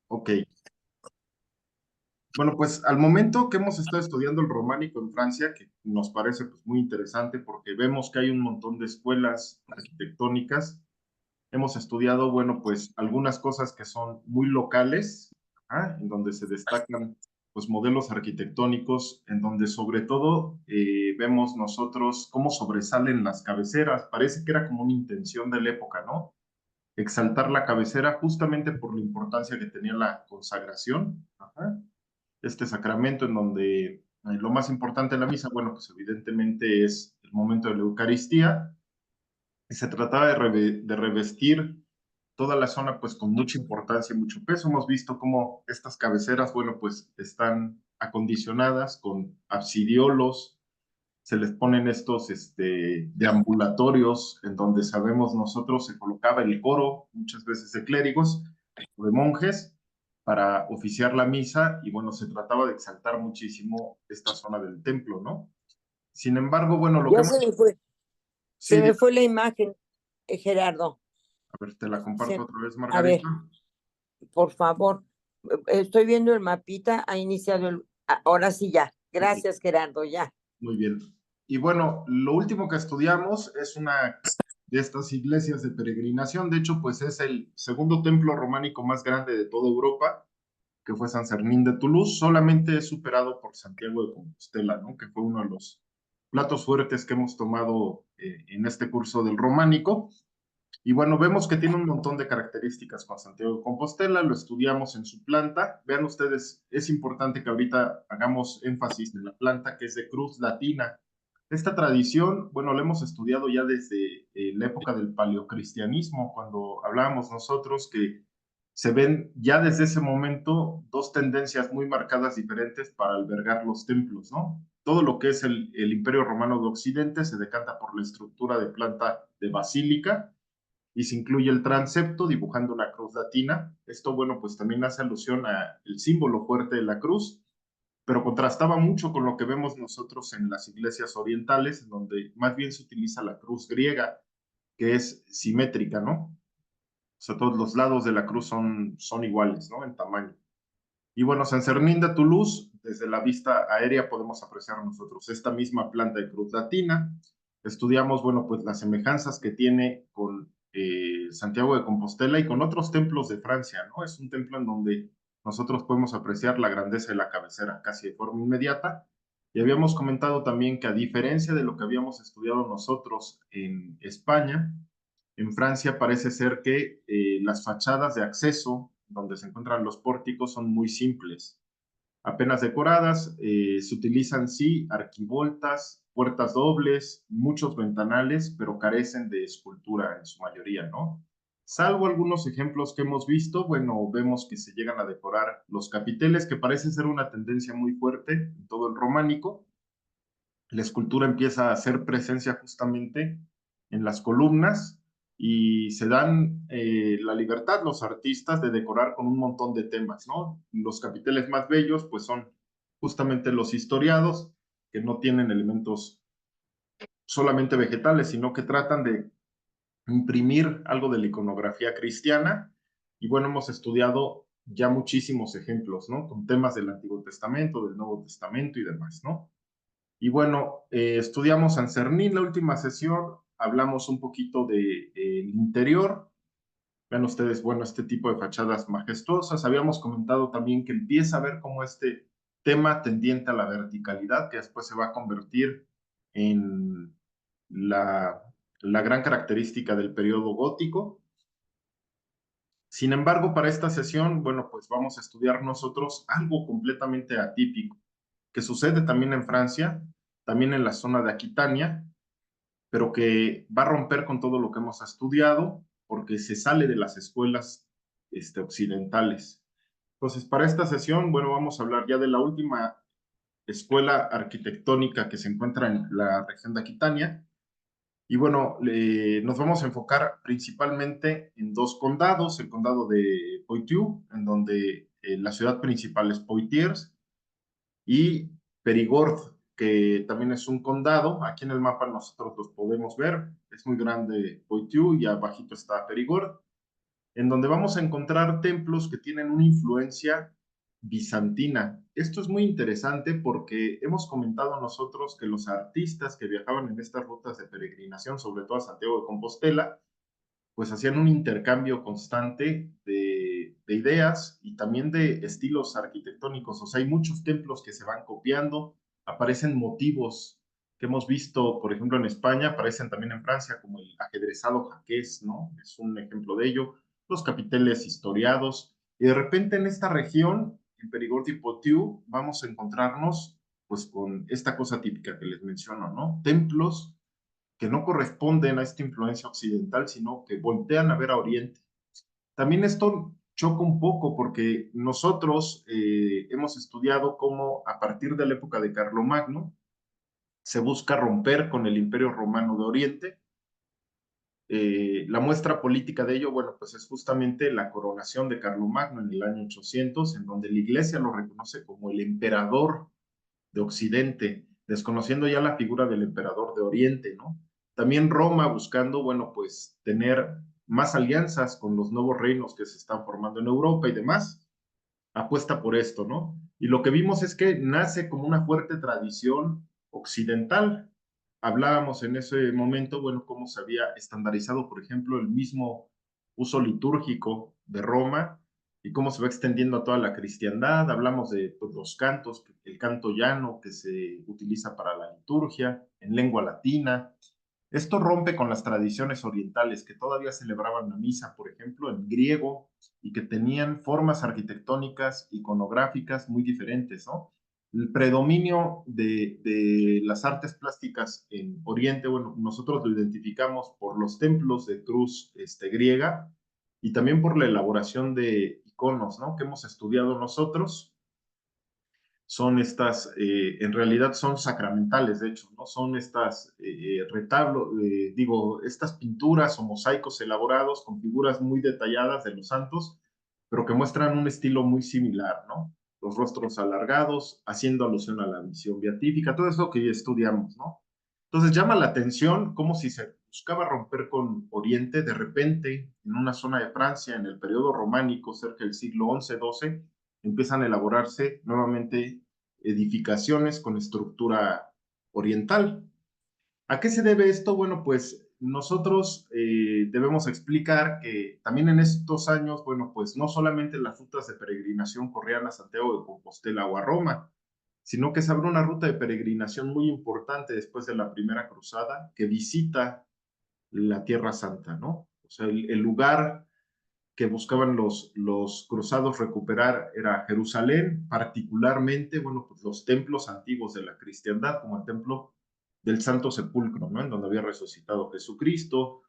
Ok. Bueno, pues al momento que hemos estado estudiando el románico en Francia, que nos parece pues, muy interesante porque vemos que hay un montón de escuelas arquitectónicas, hemos estudiado, bueno, pues algunas cosas que son muy locales, en donde se destacan pues modelos arquitectónicos, en donde sobre todo vemos nosotros cómo sobresalen las cabeceras. Parece que era como una intención de la época, ¿no? Exaltar la cabecera justamente por la importancia que tenía la consagración. Este sacramento en donde lo más importante de la misa, bueno, pues evidentemente es el momento de la Eucaristía, y se trataba de revestir toda la zona pues con mucha importancia y mucho peso. Hemos visto cómo estas cabeceras, bueno, pues están acondicionadas con absidiolos, se les ponen estos deambulatorios en donde sabemos nosotros se colocaba el coro, muchas veces de clérigos o de monjes, para oficiar la misa y bueno, se trataba de exaltar muchísimo esta zona del templo, ¿no? Sin embargo, bueno, lo que Ya hemos... se Sí, me fue la imagen, Gerardo. a ver, te la comparto Se- otra vez, a Margarita. ver, por favor, estoy viendo el mapita, ha iniciado ahora sí ya. Ok, Gracias, Gerardo, ya. muy bien. Y bueno, lo último que estudiamos es una de estas iglesias de peregrinación. De hecho, pues es el segundo templo románico más grande de toda Europa, que fue San Fermín de Toulouse, solamente es superado por Santiago de Compostela, ¿no? Que fue uno de los platos fuertes que hemos tomado en este curso del románico. Y bueno, vemos que tiene un montón de características con Santiago de Compostela, lo estudiamos en su planta. Vean ustedes, es importante que ahorita hagamos énfasis en la planta que es de cruz latina. Esta tradición, bueno, la hemos estudiado ya desde la época del paleocristianismo, cuando hablábamos nosotros que se ven ya desde ese momento dos tendencias muy marcadas diferentes para albergar los templos, ¿no? Todo lo que es el Imperio Romano de Occidente se decanta por la estructura de planta de basílica, y se incluye el transepto dibujando una cruz latina. Esto, bueno, pues también hace alusión al símbolo fuerte de la cruz, pero contrastaba mucho con lo que vemos nosotros en las iglesias orientales, en donde más bien se utiliza la cruz griega, que es simétrica, ¿no? O sea, todos los lados de la cruz son iguales, ¿no? En tamaño. Y bueno, San Fermín de Toulouse, desde la vista aérea podemos apreciar nosotros esta misma planta de cruz latina. Estudiamos, bueno, pues las semejanzas que tiene con Santiago de Compostela y con otros templos de Francia, ¿no? Es un templo en donde nosotros podemos apreciar la grandeza de la cabecera casi de forma inmediata. Y habíamos comentado también que a diferencia de lo que habíamos estudiado nosotros en España, en Francia parece ser que las fachadas de acceso donde se encuentran los pórticos son muy simples, apenas decoradas, se utilizan sí arquivoltas, puertas dobles, muchos ventanales, pero carecen de escultura en su mayoría, ¿no? Salvo algunos ejemplos que hemos visto, bueno, vemos que se llegan a decorar los capiteles, que parece ser una tendencia muy fuerte en todo el románico. La escultura empieza a hacer presencia justamente en las columnas y se dan la libertad los artistas de decorar con un montón de temas, ¿no? Los capiteles más bellos pues son justamente los historiados, que no tienen elementos solamente vegetales, sino que tratan de imprimir algo de la iconografía cristiana. Y bueno, hemos estudiado ya muchísimos ejemplos, ¿no? Con temas del Antiguo Testamento, del Nuevo Testamento y demás, ¿no? Y bueno, estudiamos San Cernín la última sesión, hablamos un poquito del interior. Vean ustedes, bueno, este tipo de fachadas majestuosas. Habíamos comentado también que empieza a ver como este tema tendiente a la verticalidad, que después se va a convertir en la, la gran característica del periodo gótico. Sin embargo, para esta sesión, bueno, pues vamos a estudiar nosotros algo completamente atípico, que sucede también en Francia, también en la zona de Aquitania, pero que va a romper con todo lo que hemos estudiado, porque se sale de las escuelas occidentales. Entonces, para esta sesión, bueno, vamos a hablar ya de la última escuela arquitectónica que se encuentra en la región de Aquitania. Y bueno, nos vamos a enfocar principalmente en dos condados, el condado de Poitou, en donde la ciudad principal es Poitiers, y Perigord, que también es un condado. Aquí en el mapa nosotros los podemos ver. Es muy grande Poitou y abajito está Perigord. en donde vamos a encontrar templos que tienen una influencia bizantina. Esto es muy interesante porque hemos comentado nosotros que los artistas que viajaban en estas rutas de peregrinación, sobre todo a Santiago de Compostela, pues hacían un intercambio constante de ideas y también de estilos arquitectónicos. O sea, hay muchos templos que se van copiando, aparecen motivos que hemos visto, por ejemplo, en España, aparecen también en Francia, como el ajedrezado jaqués, ¿no? Es un ejemplo de ello, los capiteles historiados. Y de repente en esta región, en Perigord y Poitou, vamos a encontrarnos pues con esta cosa típica que les menciono, ¿no? Templos que no corresponden a esta influencia occidental, sino que voltean a ver a Oriente. También esto choca un poco porque nosotros hemos estudiado cómo a partir de la época de Carlomagno se busca romper con el Imperio Romano de Oriente. La muestra política de ello, bueno, pues es justamente la coronación de Carlomagno en el año 800, en donde la Iglesia lo reconoce como el emperador de Occidente, desconociendo ya la figura del emperador de Oriente, ¿no? También Roma buscando, bueno, pues tener más alianzas con los nuevos reinos que se están formando en Europa y demás, apuesta por esto, ¿no? Y lo que vimos es que nace como una fuerte tradición occidental. Hablábamos en ese momento, bueno, cómo se había estandarizado, por ejemplo, el mismo uso litúrgico de Roma y cómo se va extendiendo a toda la cristiandad. Hablamos de pues, los cantos, el canto llano que se utiliza para la liturgia en lengua latina. Esto rompe con las tradiciones orientales que todavía celebraban la misa, por ejemplo, en griego y que tenían formas arquitectónicas, iconográficas muy diferentes, ¿no? El predominio de las artes plásticas en Oriente, bueno, nosotros lo identificamos por los templos de cruz griega y también por la elaboración de iconos, ¿no? Que hemos estudiado nosotros son estas, en realidad son sacramentales, de hecho, ¿no? Son estas retablos, digo, estas pinturas o mosaicos elaborados con figuras muy detalladas de los santos, pero que muestran un estilo muy similar, ¿no? Los rostros alargados, haciendo alusión a la misión beatífica, todo eso que ya estudiamos, ¿no? Entonces llama la atención como si se buscaba romper con Oriente, de repente, en una zona de Francia, en el periodo románico, cerca del siglo XI-XII, empiezan a elaborarse nuevamente edificaciones con estructura oriental. ¿A qué se debe esto? Bueno, pues nosotros debemos explicar que también en estos años, bueno, pues no solamente las rutas de peregrinación corrían a Santiago de Compostela o a Roma, sino que se abre una ruta de peregrinación muy importante después de la Primera Cruzada que visita la Tierra Santa, ¿no? O sea, el lugar que buscaban los cruzados recuperar era Jerusalén, particularmente, bueno, pues los templos antiguos de la cristiandad, como el templo del Santo Sepulcro, ¿no? En donde había resucitado Jesucristo.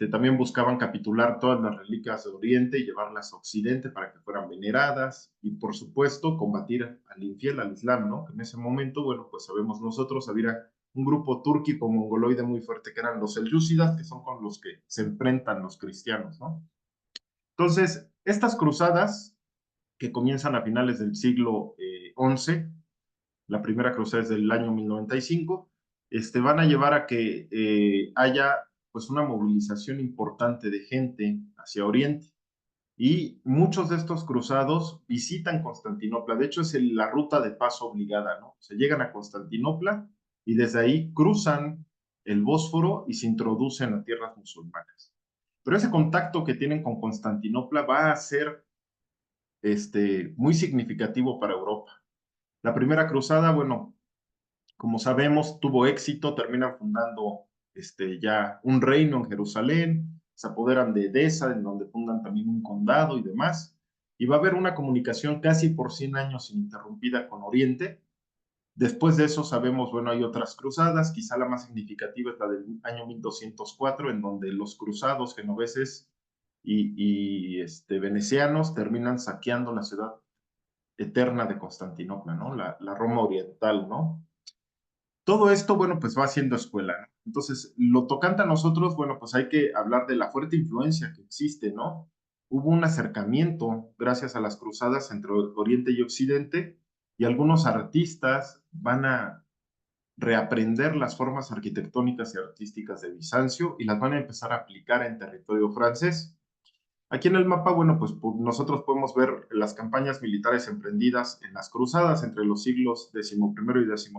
También buscaban capitular todas las reliquias de Oriente y llevarlas a Occidente para que fueran veneradas y, por supuesto, combatir al infiel, al Islam, ¿no? En ese momento, bueno, pues sabemos nosotros, había un grupo túrquico mongoloide muy fuerte que eran los selyúcidas, que son con los que se enfrentan los cristianos, ¿no? Entonces, estas cruzadas que comienzan a finales del siglo XI, la primera cruzada es del año 1095, van a llevar a que haya pues una movilización importante de gente hacia Oriente. Y muchos de estos cruzados visitan Constantinopla. De hecho, es la ruta de paso obligada, ¿no? Se llegan a Constantinopla y desde ahí cruzan el Bósforo y se introducen a tierras musulmanas. Pero ese contacto que tienen con Constantinopla va a ser muy significativo para Europa. La primera cruzada, bueno, como sabemos, tuvo éxito, terminan fundando ya un reino en Jerusalén, se apoderan de Edesa, en donde fundan también un condado y demás, y va a haber una comunicación casi por 100 años ininterrumpida con Oriente. Después de eso sabemos, bueno, hay otras cruzadas, quizá la más significativa es la del año 1204, en donde los cruzados genoveses y venecianos terminan saqueando la ciudad eterna de Constantinopla, ¿no? La Roma oriental, ¿no? Todo esto, bueno, pues va haciendo escuela, ¿no? Entonces, lo tocante a nosotros, bueno, pues hay que hablar de la fuerte influencia que existe, ¿no? Hubo un acercamiento gracias a las cruzadas entre Oriente y Occidente y algunos artistas van a reaprender las formas arquitectónicas y artísticas de Bizancio y las van a empezar a aplicar en territorio francés. Aquí en el mapa, bueno, pues nosotros podemos ver las campañas militares emprendidas en las cruzadas entre los siglos XI y XII.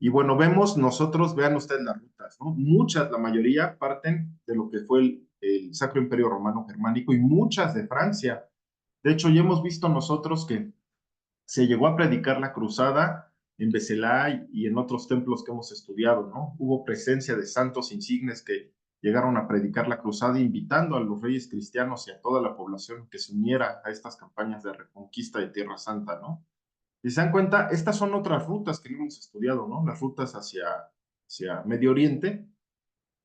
Y bueno, vemos nosotros, vean ustedes las rutas, ¿no? Muchas, la mayoría, parten de lo que fue el Sacro Imperio Romano Germánico y muchas de Francia. De hecho, ya hemos visto nosotros que se llegó a predicar la cruzada en Becelay y en otros templos que hemos estudiado, ¿no? Hubo presencia de santos insignes que llegaron a predicar la cruzada, invitando a los reyes cristianos y a toda la población que se uniera a estas campañas de reconquista de Tierra Santa, ¿no? Y se dan cuenta, estas son otras rutas que no hemos estudiado, ¿no? Las rutas hacia Medio Oriente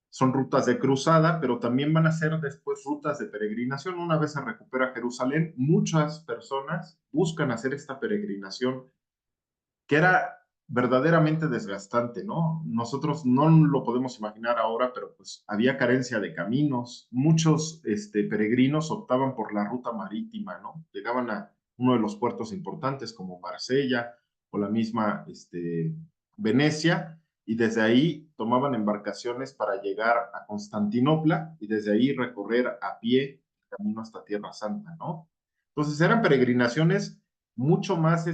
son rutas de cruzada, pero también van a ser después rutas de peregrinación. Una vez se recupera Jerusalén, muchas personas buscan hacer esta peregrinación que era verdaderamente desgastante, ¿no? Nosotros no lo podemos imaginar ahora, pero pues había carencia de caminos. Muchos peregrinos optaban por la ruta marítima, ¿no? Llegaban a uno de los puertos importantes como Marsella o la misma Venecia, y desde ahí tomaban embarcaciones para llegar a Constantinopla y desde ahí recorrer a pie el camino hasta Tierra Santa, ¿no? Entonces eran peregrinaciones mucho más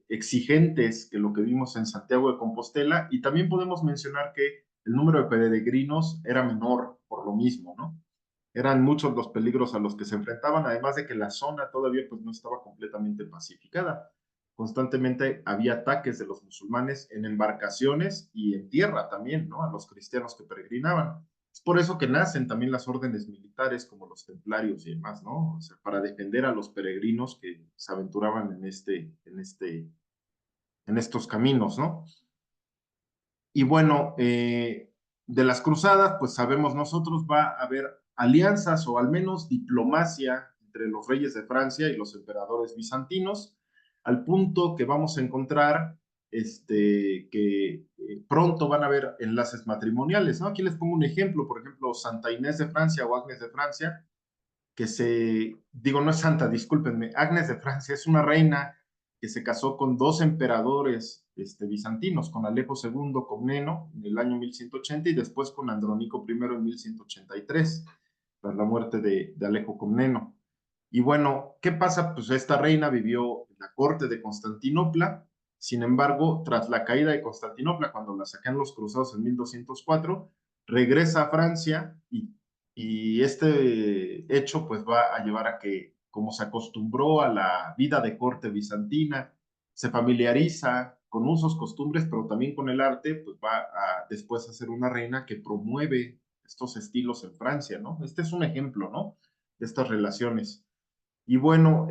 exigentes que lo que vimos en Santiago de Compostela, y también podemos mencionar que el número de peregrinos era menor por lo mismo, ¿no? Eran muchos los peligros a los que se enfrentaban, además de que la zona todavía pues no estaba completamente pacificada. Constantemente había ataques de los musulmanes en embarcaciones y en tierra también, ¿no? A los cristianos que peregrinaban. Es por eso que nacen también las órdenes militares como los templarios y demás, ¿no? O sea, para defender a los peregrinos que se aventuraban en estos caminos, ¿no? Y bueno, de las cruzadas, pues sabemos nosotros va a haber alianzas o al menos diplomacia entre los reyes de Francia y los emperadores bizantinos, al punto que vamos a encontrar que pronto van a haber enlaces matrimoniales, ¿no? Aquí les pongo un ejemplo, por ejemplo, Santa Inés de Francia o Agnes de Francia, digo, no es santa, discúlpenme, Agnes de Francia es una reina que se casó con dos emperadores bizantinos, con Alejo II Comneno en el año 1180 y después con Andrónico I en 1183, tras la muerte de Alejo Comneno. Y bueno, ¿qué pasa? Pues esta reina vivió en la corte de Constantinopla. Sin embargo, tras la caída de Constantinopla, cuando la sacan los cruzados en 1204, regresa a Francia y este hecho pues va a llevar a que, como se acostumbró a la vida de corte bizantina, se familiariza con usos, costumbres, pero también con el arte, pues va a después a ser una reina que promueve estos estilos en Francia, ¿no? Este es un ejemplo, ¿no? De estas relaciones. Y bueno,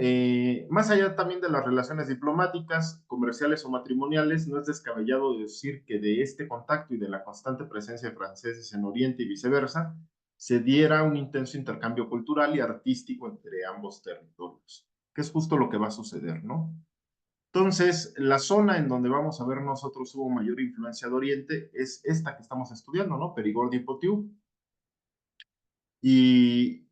más allá también de las relaciones diplomáticas, comerciales o matrimoniales, no es descabellado decir que de este contacto y de la constante presencia de franceses en Oriente y viceversa, se diera un intenso intercambio cultural y artístico entre ambos territorios, que es justo lo que va a suceder, ¿no? Entonces, la zona en donde vamos a ver nosotros hubo mayor influencia de Oriente es esta que estamos estudiando, ¿no? Perigord y Poitou. Y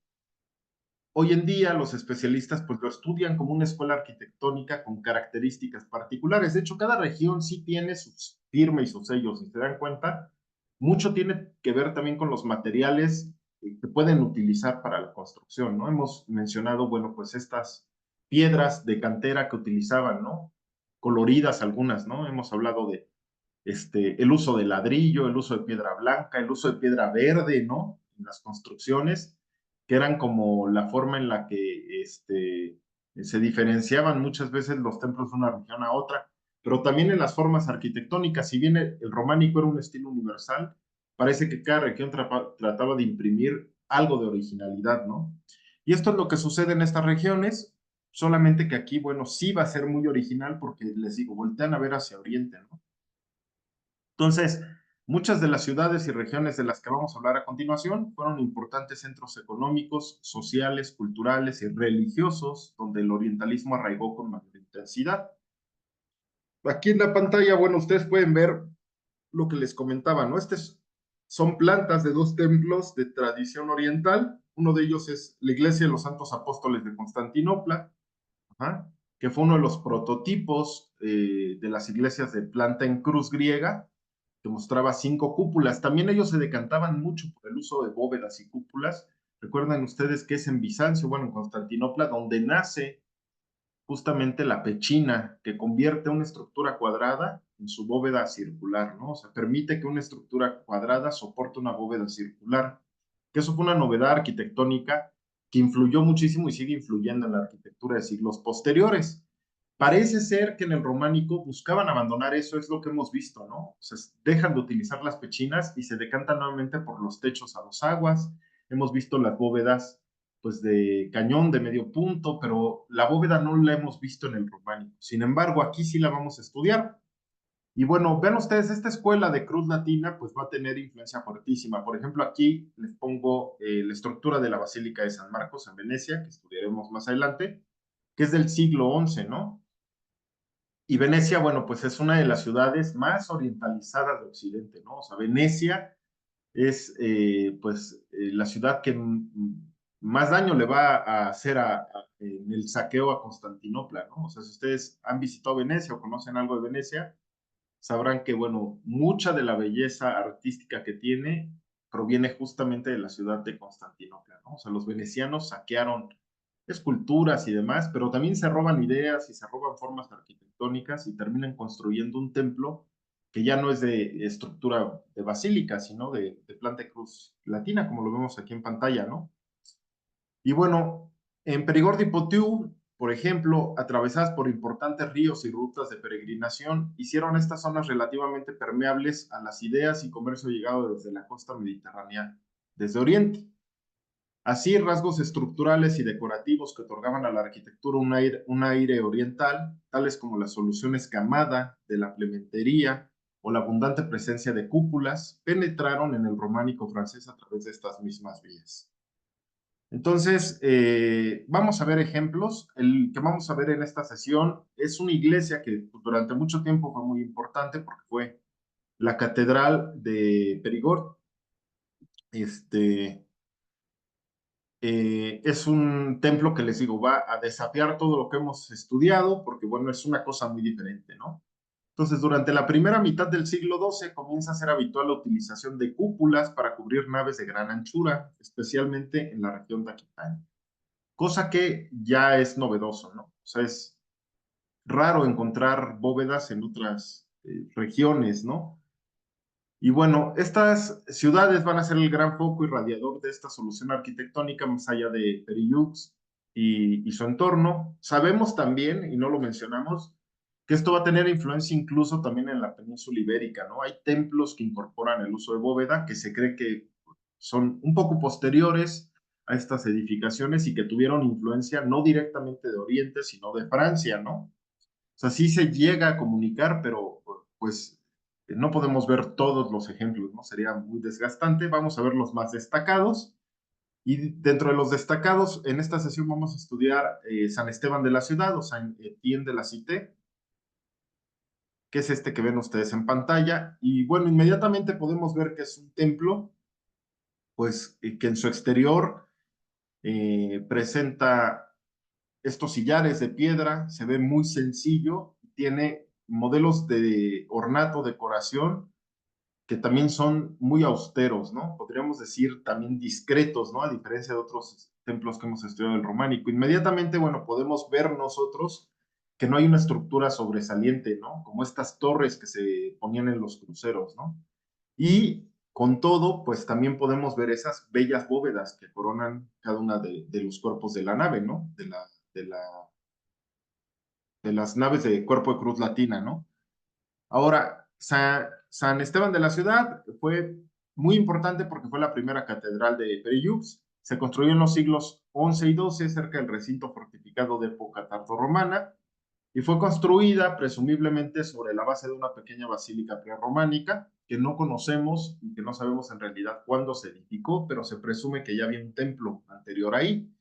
hoy en día los especialistas pues lo estudian como una escuela arquitectónica con características particulares. De hecho, cada región sí tiene su firma y sus sellos. Si se dan cuenta, mucho tiene que ver también con los materiales que pueden utilizar para la construcción, ¿no? Hemos mencionado, bueno, pues estas piedras de cantera que utilizaban, ¿no? Coloridas algunas, ¿no? Hemos hablado de el uso de ladrillo, el uso de piedra blanca, el uso de piedra verde, ¿no? En las construcciones, que eran como la forma en la que se diferenciaban muchas veces los templos de una región a otra, pero también en las formas arquitectónicas. Si bien el románico era un estilo universal, parece que cada región trataba de imprimir algo de originalidad, ¿no? Y esto es lo que sucede en estas regiones, solamente que aquí, bueno, sí va a ser muy original porque les digo, voltean a ver hacia Oriente, ¿no? Entonces, muchas de las ciudades y regiones de las que vamos a hablar a continuación fueron importantes centros económicos, sociales, culturales y religiosos, donde el orientalismo arraigó con mayor intensidad. Aquí en la pantalla, bueno, ustedes pueden ver lo que les comentaba, ¿no? Son plantas de dos templos de tradición oriental. Uno de ellos es la Iglesia de los Santos Apóstoles de Constantinopla, ajá, que fue uno de los prototipos de las iglesias de planta en cruz griega, que mostraba 5 cúpulas. También ellos se decantaban mucho por el uso de bóvedas y cúpulas, Recuerden ustedes que es en Bizancio, bueno, en Constantinopla, donde nace justamente la pechina, que convierte una estructura cuadrada en su bóveda circular, ¿no? O sea, permite que una estructura cuadrada soporte una bóveda circular, que eso fue una novedad arquitectónica que influyó muchísimo y sigue influyendo en la arquitectura de siglos posteriores. Parece ser que en el románico buscaban abandonar eso, es lo que hemos visto, ¿no? O sea, dejan de utilizar las pechinas y se decantan nuevamente por los techos a dos aguas. Hemos visto las bóvedas, pues, de cañón de medio punto, pero la bóveda no la hemos visto en el románico. Sin embargo, aquí sí la vamos a estudiar. Y bueno, vean ustedes, esta escuela de cruz latina, pues va a tener influencia fuertísima. Por ejemplo, aquí les pongo la estructura de la Basílica de San Marcos en Venecia, que estudiaremos más adelante, que es del siglo XI, ¿no? Y Venecia, bueno, pues es una de las ciudades más orientalizadas de Occidente, ¿no? O sea, Venecia es, la ciudad que más daño le va a hacer en el saqueo a Constantinopla, ¿no? O sea, si ustedes han visitado Venecia o conocen algo de Venecia, sabrán que, bueno, mucha de la belleza artística que tiene proviene justamente de la ciudad de Constantinopla, ¿no? O sea, los venecianos saquearon esculturas y demás, pero también se roban ideas y se roban formas arquitectónicas y terminan construyendo un templo que ya no es de estructura de basílica, sino de planta de cruz latina, como lo vemos aquí en pantalla, ¿no? Y bueno, en Perigord y Poitou, por ejemplo, atravesadas por importantes ríos y rutas de peregrinación, hicieron estas zonas relativamente permeables a las ideas y comercio llegado desde la costa mediterránea, desde Oriente. Así, rasgos estructurales y decorativos que otorgaban a la arquitectura un aire oriental, tales como la solución escamada de la plementería o la abundante presencia de cúpulas, penetraron en el románico francés a través de estas mismas vías. Entonces, vamos a ver ejemplos. El que vamos a ver en esta sesión es una iglesia que pues, durante mucho tiempo fue muy importante porque fue la Catedral de Perigord. Es un templo que les digo, va a desafiar todo lo que hemos estudiado porque, bueno, es una cosa muy diferente, ¿no? Entonces, durante la primera mitad del siglo XII comienza a ser habitual la utilización de cúpulas para cubrir naves de gran anchura, especialmente en la región de Aquitania, cosa que ya es novedoso, ¿no? O sea, es raro encontrar bóvedas en otras regiones, ¿no? Y bueno, estas ciudades van a ser el gran foco y radiador de esta solución arquitectónica más allá de Perillux y su entorno. Sabemos también, y no lo mencionamos, que esto va a tener influencia incluso también en la península ibérica, ¿no? Hay templos que incorporan el uso de bóveda que se cree que son un poco posteriores a estas edificaciones y que tuvieron influencia no directamente de Oriente, sino de Francia, ¿no? O sea, sí se llega a comunicar, pero pues no podemos ver todos los ejemplos, ¿no? Sería muy desgastante. Vamos a ver los más destacados. Y dentro de los destacados, en esta sesión vamos a estudiar San Esteban de la Ciudad o San Etienne de la Cité, que es este que ven ustedes en pantalla. Y bueno, inmediatamente podemos ver que es un templo, pues que en su exterior presenta estos sillares de piedra, se ve muy sencillo, tiene modelos de ornato, decoración, que también son muy austeros, ¿no? Podríamos decir también discretos, ¿no? A diferencia de otros templos que hemos estudiado del románico. Inmediatamente, bueno, podemos ver nosotros que no hay una estructura sobresaliente, ¿no? Como estas torres que se ponían en los cruceros, ¿no? Y con todo, pues también podemos ver esas bellas bóvedas que coronan cada una de los cuerpos de la nave, ¿no? De, la, de las naves de cuerpo de cruz latina, ¿no? Ahora, San Esteban de la Ciudad fue muy importante porque fue la primera catedral de Perillux. Se construyó en los siglos XI y XII cerca del recinto fortificado de época tardorromana y fue construida presumiblemente sobre la base de una pequeña basílica prerrománica que no conocemos y que no sabemos en realidad cuándo se edificó, pero se presume que ya había un templo anterior ahí.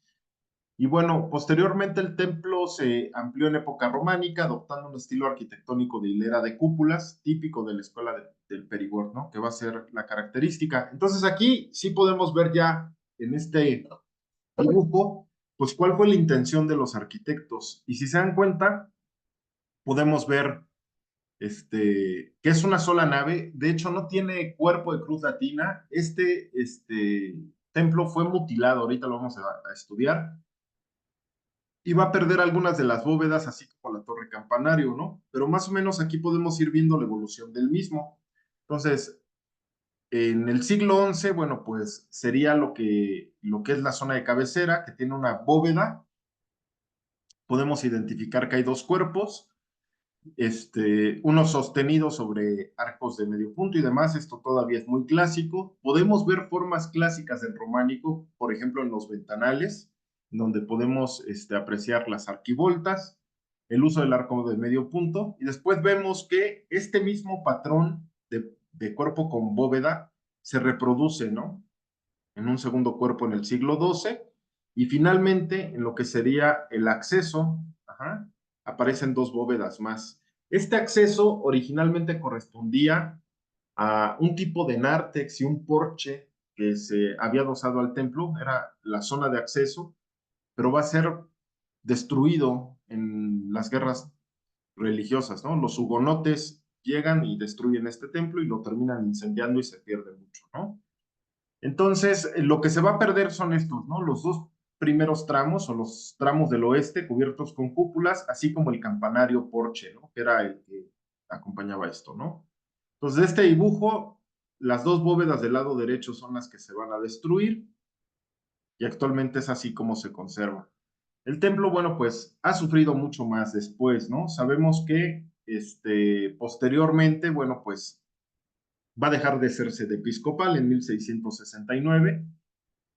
Y bueno, posteriormente el templo se amplió en época románica, adoptando un estilo arquitectónico de hilera de cúpulas, típico de la escuela del Perigord, ¿no? Que va a ser la característica. Entonces aquí sí podemos ver ya en este dibujo, pues cuál fue la intención de los arquitectos. Y si se dan cuenta, podemos ver que es una sola nave. De hecho, no tiene cuerpo de cruz latina. templo fue mutilado, ahorita lo vamos a estudiar, y va a perder algunas de las bóvedas, así como la torre campanario, ¿no? Pero más o menos aquí podemos ir viendo la evolución del mismo. Entonces, en el siglo XI, bueno, pues sería lo que es la zona de cabecera, que tiene una bóveda. Podemos identificar que hay dos cuerpos, uno sostenido sobre arcos de medio punto y demás. Esto todavía es muy clásico. Podemos ver formas clásicas del románico, por ejemplo, en los ventanales, donde podemos apreciar las arquivoltas, el uso del arco de medio punto, y después vemos que este mismo patrón de cuerpo con bóveda se reproduce, ¿no? En un segundo cuerpo en el siglo XII, y finalmente en lo que sería el acceso, ajá, aparecen dos bóvedas más. Este acceso originalmente correspondía a un tipo de nártex y un porche que se había adosado al templo, era la zona de acceso, pero va a ser destruido en las guerras religiosas, ¿no? Los hugonotes llegan y destruyen este templo y lo terminan incendiando y se pierde mucho, ¿no? Entonces, lo que se va a perder son estos, ¿no? Los dos primeros tramos o los tramos del oeste cubiertos con cúpulas, así como el campanario porche, ¿no? Que era el que acompañaba esto, ¿no? Entonces, de este dibujo, las dos bóvedas del lado derecho son las que se van a destruir y actualmente es así como se conserva. El templo, bueno, pues ha sufrido mucho más después, ¿no? Sabemos que posteriormente, bueno, pues va a dejar de ser sede episcopal en 1669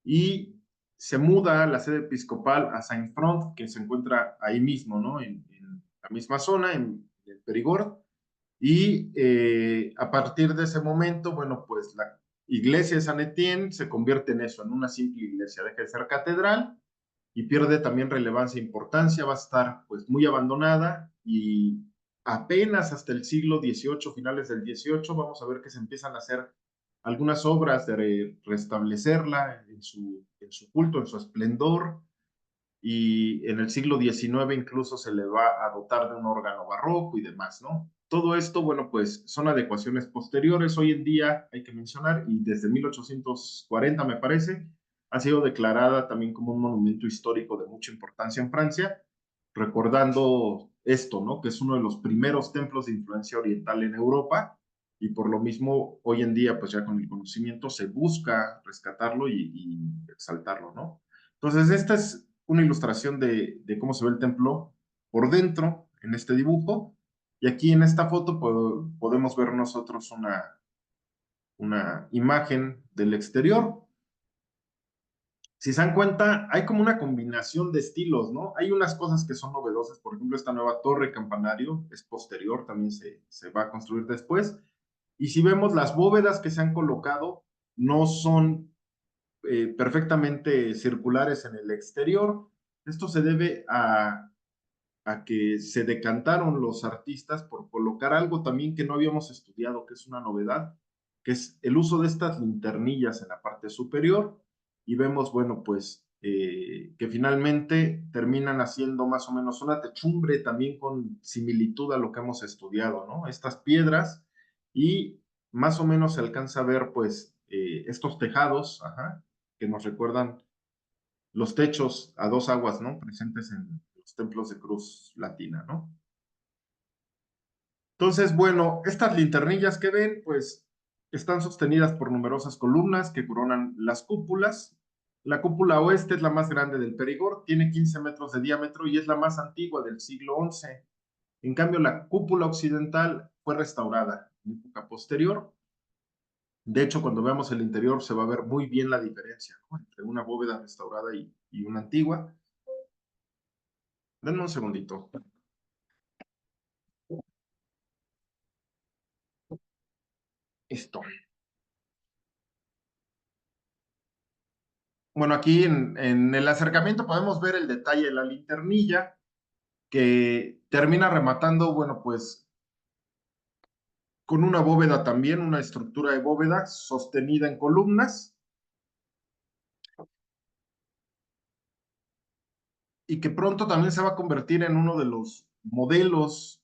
y se muda la sede episcopal a Saint-Front, que se encuentra ahí mismo, ¿no? En la misma zona, en Perigord. Y a partir de ese momento, bueno, pues la iglesia de San Etienne se convierte en eso, en una simple iglesia, deja de ser catedral y pierde también relevancia e importancia, va a estar pues muy abandonada y apenas hasta el siglo XVIII, finales del XVIII, vamos a ver que se empiezan a hacer algunas obras de restablecerla en su culto, en su esplendor, y en el siglo XIX incluso se le va a dotar de un órgano barroco y demás, ¿no? Todo esto, bueno, pues son adecuaciones posteriores. Hoy en día hay que mencionar, y desde 1840 me parece, ha sido declarada también como un monumento histórico de mucha importancia en Francia, recordando esto, ¿no? Que es uno de los primeros templos de influencia oriental en Europa, y por lo mismo hoy en día, pues ya con el conocimiento se busca rescatarlo y exaltarlo, ¿no? Entonces, esta es una ilustración de cómo se ve el templo por dentro en este dibujo. Y aquí en esta foto podemos ver nosotros una imagen del exterior. Si se dan cuenta, hay como una combinación de estilos, ¿no? Hay unas cosas que son novedosas, por ejemplo, esta nueva torre campanario es posterior, también se va a construir después. Y si vemos las bóvedas que se han colocado, no son perfectamente circulares en el exterior. Esto se debe a que se decantaron los artistas por colocar algo también que no habíamos estudiado, que es una novedad, que es el uso de estas linternillas en la parte superior. Y vemos, bueno, pues que finalmente terminan haciendo más o menos una techumbre también con similitud a lo que hemos estudiado, ¿no? Estas piedras, y más o menos se alcanza a ver, pues, estos tejados, ajá, que nos recuerdan los techos a dos aguas, ¿no? Presentes en los templos de cruz latina, ¿no? Entonces, bueno, estas linternillas que ven, pues, están sostenidas por numerosas columnas que coronan las cúpulas. La cúpula oeste es la más grande del Perigord, tiene 15 metros de diámetro y es la más antigua del siglo XI. En cambio, la cúpula occidental fue restaurada en época posterior. De hecho, cuando veamos el interior se va a ver muy bien la diferencia, ¿no? Entre una bóveda restaurada y una antigua. Denme un segundito. Esto. Bueno, aquí en el acercamiento podemos ver el detalle de la linternilla que termina rematando, bueno, pues con una bóveda también, una estructura de bóveda sostenida en columnas y que pronto también se va a convertir en uno de los modelos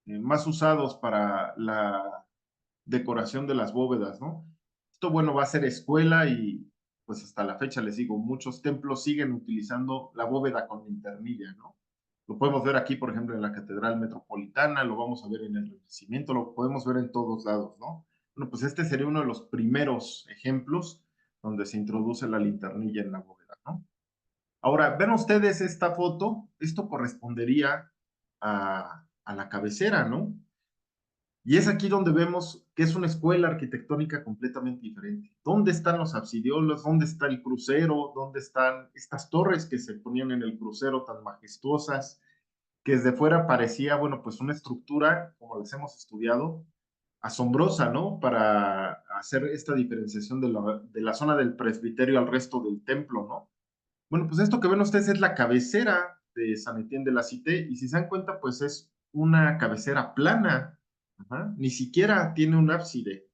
más usados para la decoración de las bóvedas, ¿no? Esto, bueno, va a ser escuela pues hasta la fecha les digo, muchos templos siguen utilizando la bóveda con linternilla, ¿no? Lo podemos ver aquí, por ejemplo, en la Catedral Metropolitana, lo vamos a ver en el Renacimiento, lo podemos ver en todos lados, ¿no? Bueno, pues este sería uno de los primeros ejemplos donde se introduce la linternilla en la bóveda, ¿no? Ahora, ven ustedes esta foto, esto correspondería a la cabecera, ¿no? Y es aquí donde vemos que es una escuela arquitectónica completamente diferente. ¿Dónde están los absidiolos? ¿Dónde está el crucero? ¿Dónde están estas torres que se ponían en el crucero tan majestuosas? Que desde fuera parecía, bueno, pues una estructura, como las hemos estudiado, asombrosa, ¿no? Para hacer esta diferenciación de la zona del presbiterio al resto del templo, ¿no? Bueno, pues esto que ven ustedes es la cabecera de San Etienne de la Cité, y si se dan cuenta, pues es una cabecera plana. Ajá. Ni siquiera tiene un ábside.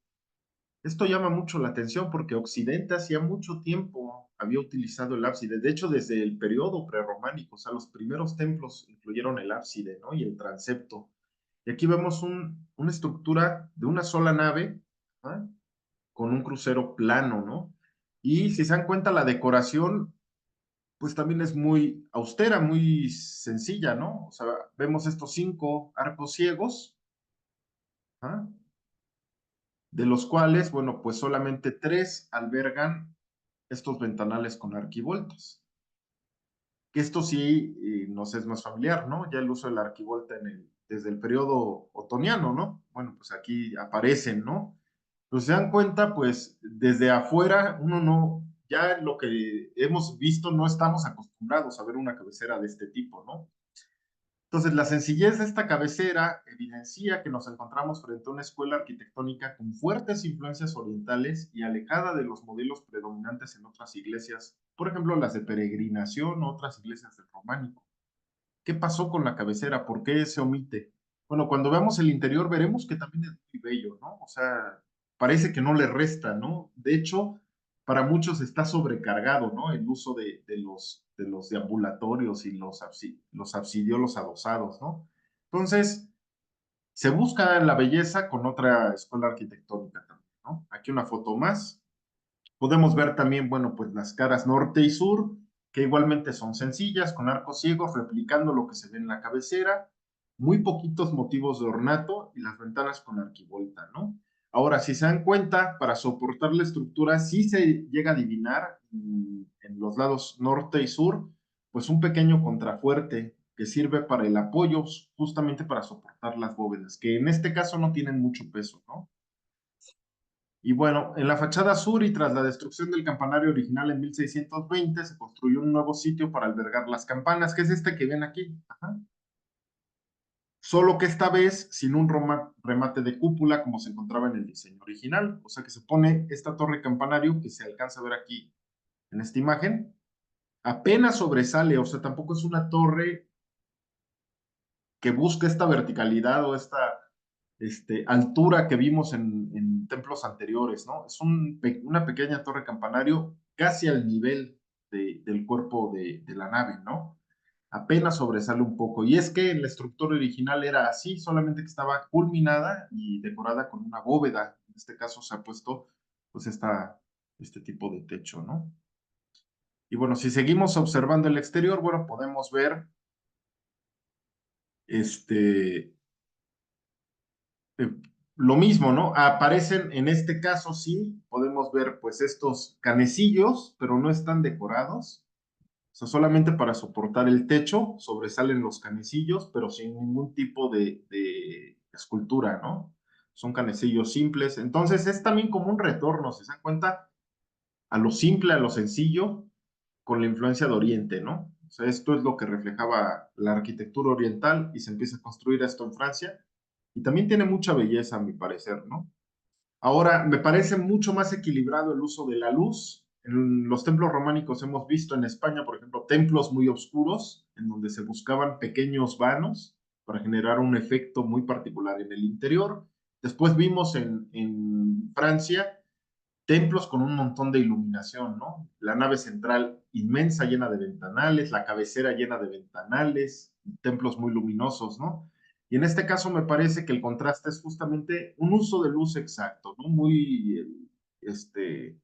Esto llama mucho la atención porque Occidente hacía mucho tiempo había utilizado el ábside. De hecho, desde el periodo prerrománico, o sea, los primeros templos incluyeron el ábside, ¿no? Y el transepto. Y aquí vemos una estructura de una sola nave, ¿ah? Con un crucero plano, ¿no? Y si se dan cuenta, la decoración pues también es muy austera, muy sencilla, ¿no? O sea, vemos estos 5 arcos ciegos, ¿ah? De los cuales, bueno, pues solamente 3 albergan estos ventanales con arquivoltas. Que esto sí nos es más familiar, ¿no? Ya el uso de la arquivolta desde el periodo otoniano, ¿no? Bueno, pues aquí aparecen, ¿no? Pues se dan cuenta, pues desde afuera uno no, ya lo que hemos visto no estamos acostumbrados a ver una cabecera de este tipo, ¿no? Entonces, la sencillez de esta cabecera evidencia que nos encontramos frente a una escuela arquitectónica con fuertes influencias orientales y alejada de los modelos predominantes en otras iglesias, por ejemplo, las de peregrinación o otras iglesias del románico. ¿Qué pasó con la cabecera? ¿Por qué se omite? Bueno, cuando veamos el interior veremos que también es muy bello, ¿no? O sea, parece que no le resta, ¿no? De hecho, para muchos está sobrecargado, ¿no? El uso de los deambulatorios y los absidiolos adosados, ¿no? Entonces, se busca la belleza con otra escuela arquitectónica también, ¿no? Aquí una foto más. Podemos ver también, bueno, pues las caras norte y sur, que igualmente son sencillas, con arcos ciegos, replicando lo que se ve en la cabecera, muy poquitos motivos de ornato y las ventanas con arquivolta, ¿no? Ahora, si se dan cuenta, para soportar la estructura, sí se llega a adivinar en los lados norte y sur, pues un pequeño contrafuerte que sirve para el apoyo, justamente para soportar las bóvedas, que en este caso no tienen mucho peso, ¿no? Y bueno, en la fachada sur y tras la destrucción del campanario original en 1620, se construyó un nuevo sitio para albergar las campanas, que es este que ven aquí. Ajá. Solo que esta vez sin un remate de cúpula como se encontraba en el diseño original. O sea que se pone esta torre campanario que se alcanza a ver aquí en esta imagen. Apenas sobresale, o sea, tampoco es una torre que busca esta verticalidad o esta altura que vimos en templos anteriores, ¿no? Es una pequeña torre campanario casi al nivel del cuerpo de la nave, ¿no? Apenas sobresale un poco. Y es que en la estructura original era así, solamente que estaba culminada y decorada con una bóveda. En este caso se ha puesto, pues, este tipo de techo, ¿no? Y bueno, si seguimos observando el exterior, bueno, podemos ver este, eh, lo mismo, ¿no? Aparecen, en este caso sí, podemos ver pues estos canecillos, pero no están decorados. O sea, solamente para soportar el techo sobresalen los canecillos, pero sin ningún tipo de escultura, ¿no? Son canecillos simples. Entonces es también como un retorno, si se dan cuenta, a lo simple, a lo sencillo, con la influencia de Oriente, ¿no? O sea, esto es lo que reflejaba la arquitectura oriental y se empieza a construir esto en Francia. Y también tiene mucha belleza, a mi parecer, ¿no? Ahora, me parece mucho más equilibrado el uso de la luz. En los templos románicos hemos visto en España, por ejemplo, templos muy oscuros, en donde se buscaban pequeños vanos para generar un efecto muy particular en el interior. Después vimos en Francia templos con un montón de iluminación, ¿no? La nave central inmensa llena de ventanales, la cabecera llena de ventanales, templos muy luminosos, ¿no? Y en este caso me parece que el contraste es justamente un uso de luz exacto, ¿no? Muy, este,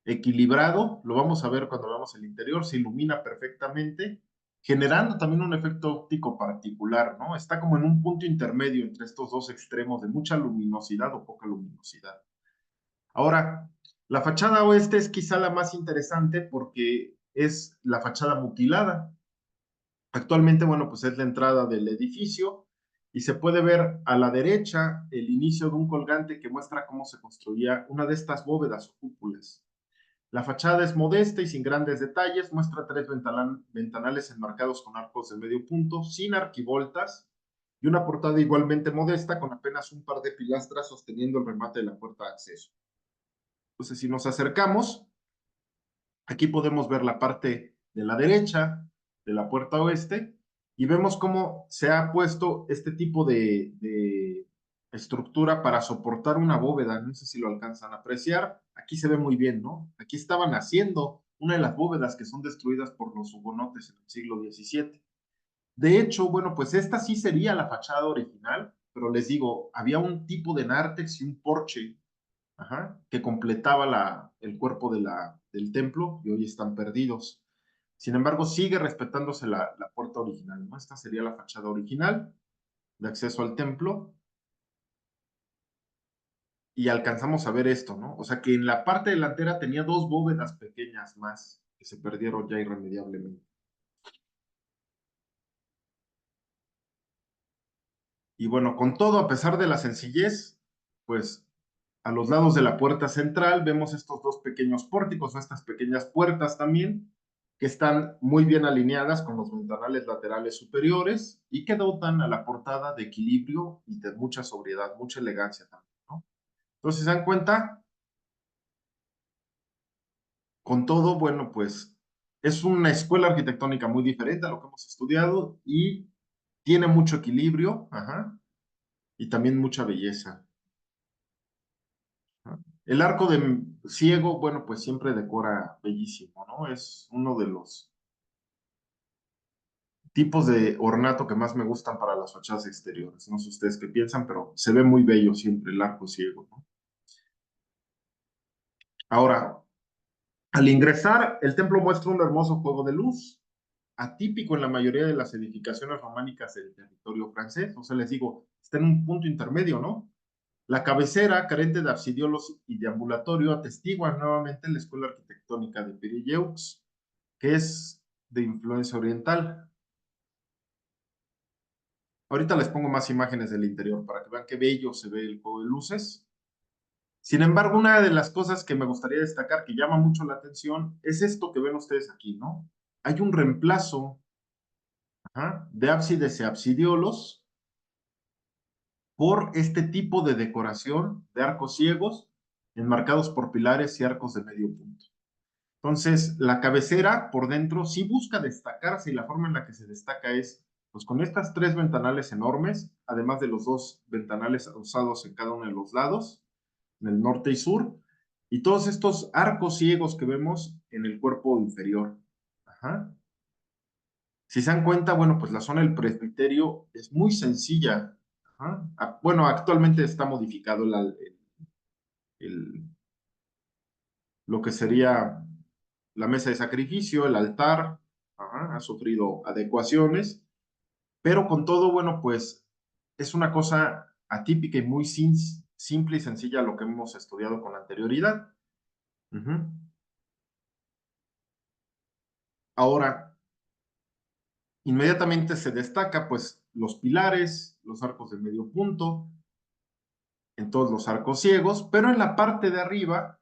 equilibrado, lo vamos a ver cuando veamos el interior, se ilumina perfectamente, generando también un efecto óptico particular, ¿no? Está como en un punto intermedio entre estos dos extremos de mucha luminosidad o poca luminosidad. Ahora, la fachada oeste es quizá la más interesante porque es la fachada mutilada. Actualmente, bueno, pues es la entrada del edificio y se puede ver a la derecha el inicio de un colgante que muestra cómo se construía una de estas bóvedas o cúpulas. La fachada es modesta y sin grandes detalles, muestra tres ventanales enmarcados con arcos de medio punto, sin arquivoltas, y una portada igualmente modesta con apenas un par de pilastras sosteniendo el remate de la puerta de acceso. Entonces, si nos acercamos, aquí podemos ver la parte de la derecha de la puerta oeste y vemos cómo se ha puesto este tipo de estructura para soportar una bóveda. No sé si lo alcanzan a apreciar. Aquí se ve muy bien, ¿no? Aquí estaban haciendo una de las bóvedas que son destruidas por los hugonotes en el siglo XVII. De hecho, bueno, pues esta sí sería la fachada original, pero les digo, había un tipo de nártex y un porche, ajá, que completaba el cuerpo del templo y hoy están perdidos. Sin embargo, sigue respetándose la puerta original, ¿no? Esta sería la fachada original de acceso al templo y alcanzamos a ver esto, ¿no? O sea que en la parte delantera tenía dos bóvedas pequeñas más que se perdieron ya irremediablemente. Y bueno, con todo, a pesar de la sencillez, pues a los lados de la puerta central vemos estos dos pequeños pórticos o estas pequeñas puertas también, que están muy bien alineadas con los ventanales laterales superiores y que dotan a la portada de equilibrio y de mucha sobriedad, mucha elegancia también, ¿no? Entonces, ¿se dan cuenta? Con todo, bueno, pues es una escuela arquitectónica muy diferente a lo que hemos estudiado y tiene mucho equilibrio, ajá, y también mucha belleza. ¿No? El arco de ciego, bueno, pues siempre decora bellísimo, ¿no? Es uno de los tipos de ornato que más me gustan para las fachadas exteriores. No sé ustedes qué piensan, pero se ve muy bello siempre el arco ciego, ¿no? Ahora, al ingresar, el templo muestra un hermoso juego de luz, atípico en la mayoría de las edificaciones románicas del territorio francés. O sea, les digo, está en un punto intermedio, ¿no? La cabecera, carente de absidiolos y de ambulatorio, atestigua nuevamente la escuela arquitectónica de Perilleux, que es de influencia oriental. Ahorita les pongo más imágenes del interior para que vean qué bello se ve el juego de luces. Sin embargo, una de las cosas que me gustaría destacar, que llama mucho la atención, es esto que ven ustedes aquí, ¿no? Hay un reemplazo, ajá, de ábsides y absidiolos por este tipo de decoración de arcos ciegos enmarcados por pilares y arcos de medio punto. Entonces, la cabecera por dentro sí busca destacarse y la forma en la que se destaca es pues con estas tres ventanales enormes, además de los dos ventanales usados en cada uno de los lados, en el norte y sur, y todos estos arcos ciegos que vemos en el cuerpo inferior. Ajá. Si se dan cuenta, bueno, pues la zona del presbiterio es muy sencilla. Ajá. Bueno, actualmente está modificado el, lo que sería la mesa de sacrificio, el altar, ajá, ha sufrido adecuaciones, pero con todo, bueno, pues es una cosa atípica y muy simple y sencilla a lo que hemos estudiado con anterioridad. Uh-huh. Ahora, inmediatamente se destaca, pues, los pilares, los arcos de medio punto, en todos los arcos ciegos, pero en la parte de arriba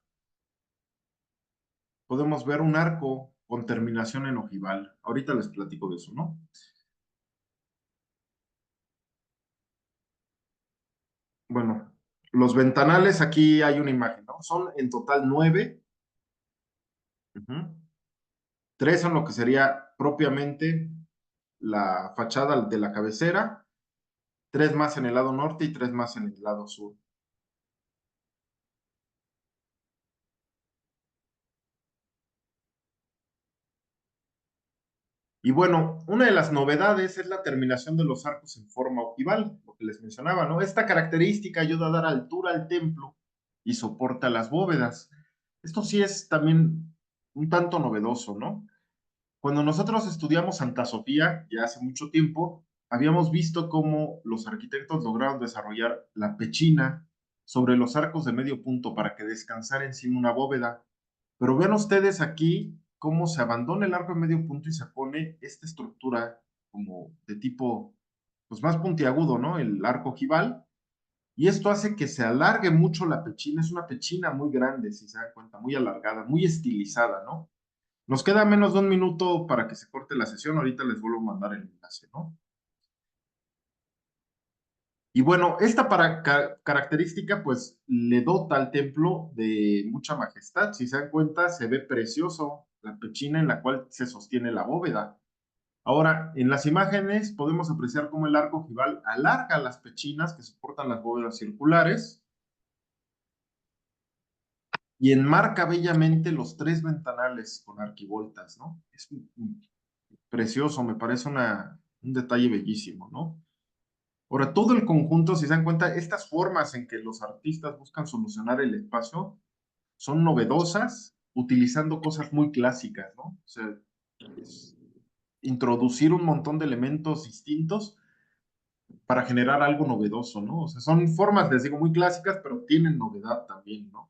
podemos ver un arco con terminación en ojival. Ahorita les platico de eso, ¿no? Bueno, los ventanales, aquí hay una imagen, ¿no? Son en total 9. Uh-huh. 3 son lo que sería propiamente la fachada de la cabecera, 3 más en el lado norte y 3 más en el lado sur. Y bueno, una de las novedades es la terminación de los arcos en forma ojival, lo que les mencionaba, ¿no? Esta característica ayuda a dar altura al templo y soporta las bóvedas. Esto sí es también un tanto novedoso, ¿no? Cuando nosotros estudiamos Santa Sofía, ya hace mucho tiempo, habíamos visto cómo los arquitectos lograron desarrollar la pechina sobre los arcos de medio punto para que descansara encima una bóveda. Pero vean ustedes aquí cómo se abandona el arco de medio punto y se pone esta estructura como de tipo, pues más puntiagudo, ¿no? El arco ojival. Y esto hace que se alargue mucho la pechina. Es una pechina muy grande, si se dan cuenta, muy alargada, muy estilizada, ¿no? Nos queda menos de un minuto para que se corte la sesión. Ahorita les vuelvo a mandar el enlace, ¿no? Y bueno, esta característica pues le dota al templo de mucha majestad. Si se dan cuenta, se ve precioso la pechina en la cual se sostiene la bóveda. Ahora, en las imágenes podemos apreciar cómo el arco ojival alarga las pechinas que soportan las bóvedas circulares y enmarca bellamente los tres ventanales con arquivoltas, ¿no? Es precioso, me parece un detalle bellísimo, ¿no? Ahora, todo el conjunto, si se dan cuenta, estas formas en que los artistas buscan solucionar el espacio son novedosas, utilizando cosas muy clásicas, ¿no? O sea, es introducir un montón de elementos distintos para generar algo novedoso, ¿no? O sea, son formas, les digo, muy clásicas, pero tienen novedad también, ¿no?